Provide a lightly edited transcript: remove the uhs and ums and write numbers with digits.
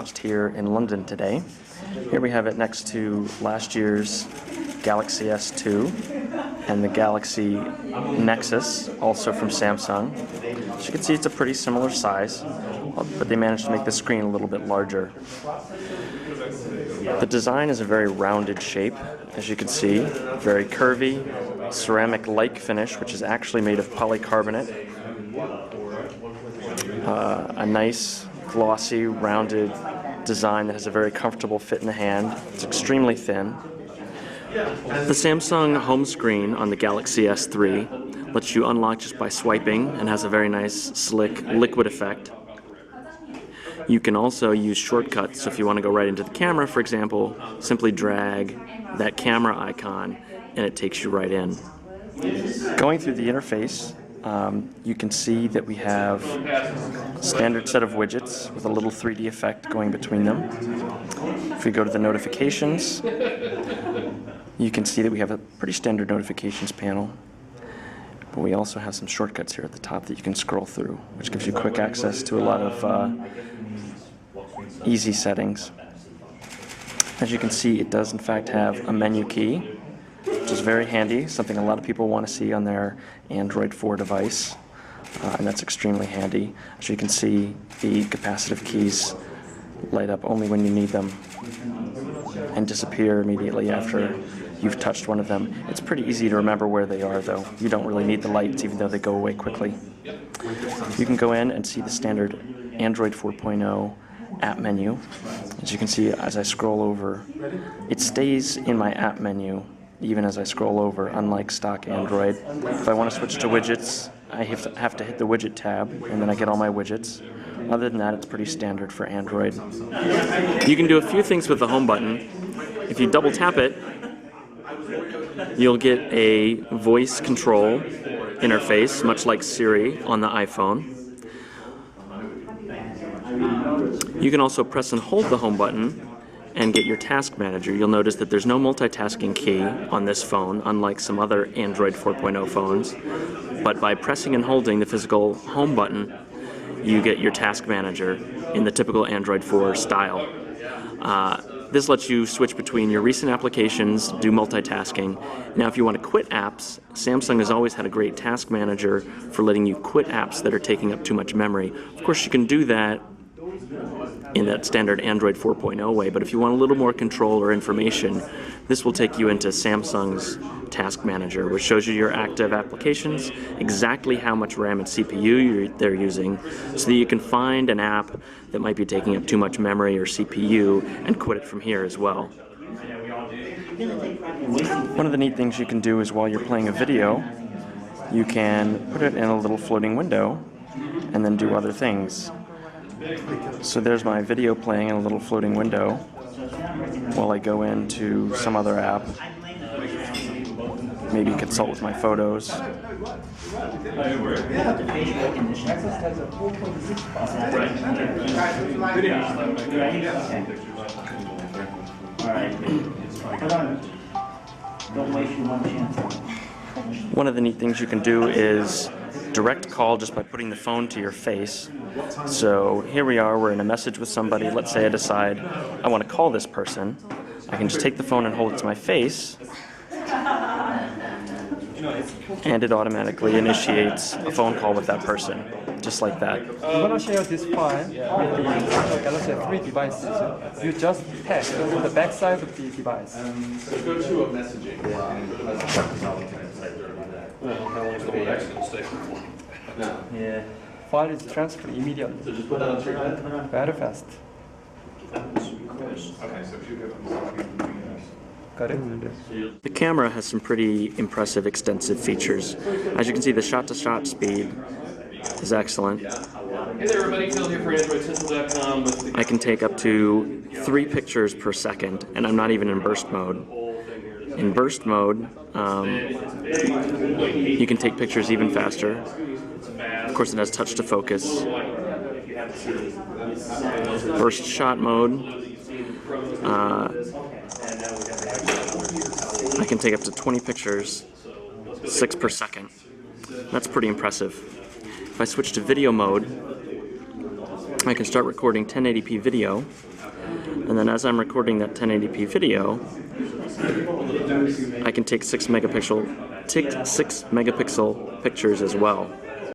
launched here in London today. Here we have it next to last year's Galaxy S2 and the Galaxy Nexus, also from Samsung. As you can see, it's a pretty similar size, but they managed to make the screen a little bit larger. The design is a very rounded shape, as you can see, very curvy, ceramic-like finish, which is actually made of polycarbonate. A nice, glossy, rounded design that has a very comfortable fit in the hand. It's extremely thin. The Samsung home screen on the Galaxy S3 lets you unlock just by swiping and has a very nice, slick, liquid effect. You can also use shortcuts, so if you want to go right into the camera, for example, simply drag that camera icon and it takes you right in. Going through the interface, you can see that we have a standard set of widgets with a little 3D effect going between them. If we go to the notifications, you can see that we have a pretty standard notifications panel. But we also have some shortcuts here at the top that you can scroll through, which gives you quick access to a lot of easy settings. As you can see, it does in fact have a menu key, which is very handy, something a lot of people want to see on their Android 4 device, and that's extremely handy. As you can see, the capacitive keys light up only when you need them and disappear immediately after you've touched one of them. It's pretty easy to remember where they are, though. You don't really need the lights, even though they go away quickly. You can go in and see the standard Android 4.0 app menu. As you can see, as I scroll over, it stays in my app menu even as I scroll over, unlike stock Android. If I want to switch to widgets, I have to hit the widget tab, and then I get all my widgets. Other than that, it's pretty standard for Android. You can do a few things with the home button. If you double tap it, you'll get a voice control interface, much like Siri on the iPhone. You can also press and hold the home button and get your task manager. You'll notice that there's no multitasking key on this phone, unlike some other Android 4.0 phones. But by pressing and holding the physical home button, you get your task manager in the typical Android 4 style. This lets you switch between your recent applications, do multitasking. Now, if you want to quit apps, Samsung has always had a great task manager for letting you quit apps that are taking up too much memory. Of course, you can do that in that standard Android 4.0 way, but if you want a little more control or information, this will take you into Samsung's Task Manager, which shows you your active applications, exactly how much RAM and CPU they're using, so that you can find an app that might be taking up too much memory or CPU and quit it from here as well. One of the neat things you can do is while you're playing a video, you can put it in a little floating window and then do other things. So there's my video playing in a little floating window while I go into some other app, maybe consult with my photos. One of the neat things you can do is direct call just by putting the phone to your face. So here we are, we're in a message with somebody. Let's say I decide I want to call this person. I can just take the phone and hold it to my face, and it automatically initiates a phone call with that person, just like that. You want to share this file with the Galaxy S3 devices. You just tap on the back side of the device. So go to a messaging. Yeah. File is transferred immediately. So just put that on your head? Very fast. Okay, so if you give Got it? The camera has some pretty impressive extensive features. As you can see, the shot-to-shot speed is excellent. Hey there everybody, Phil here for AndroidCentral.com. I can take up to 3 pictures per second, and I'm not even in burst mode. In burst mode, you can take pictures even faster. Of course, it has touch to focus. Burst shot mode, I can take up to 20 pictures, 6 per second. That's pretty impressive. If I switch to video mode, I can start recording 1080p video, and then as I'm recording that 1080p video, I can take 6 megapixel pictures as well.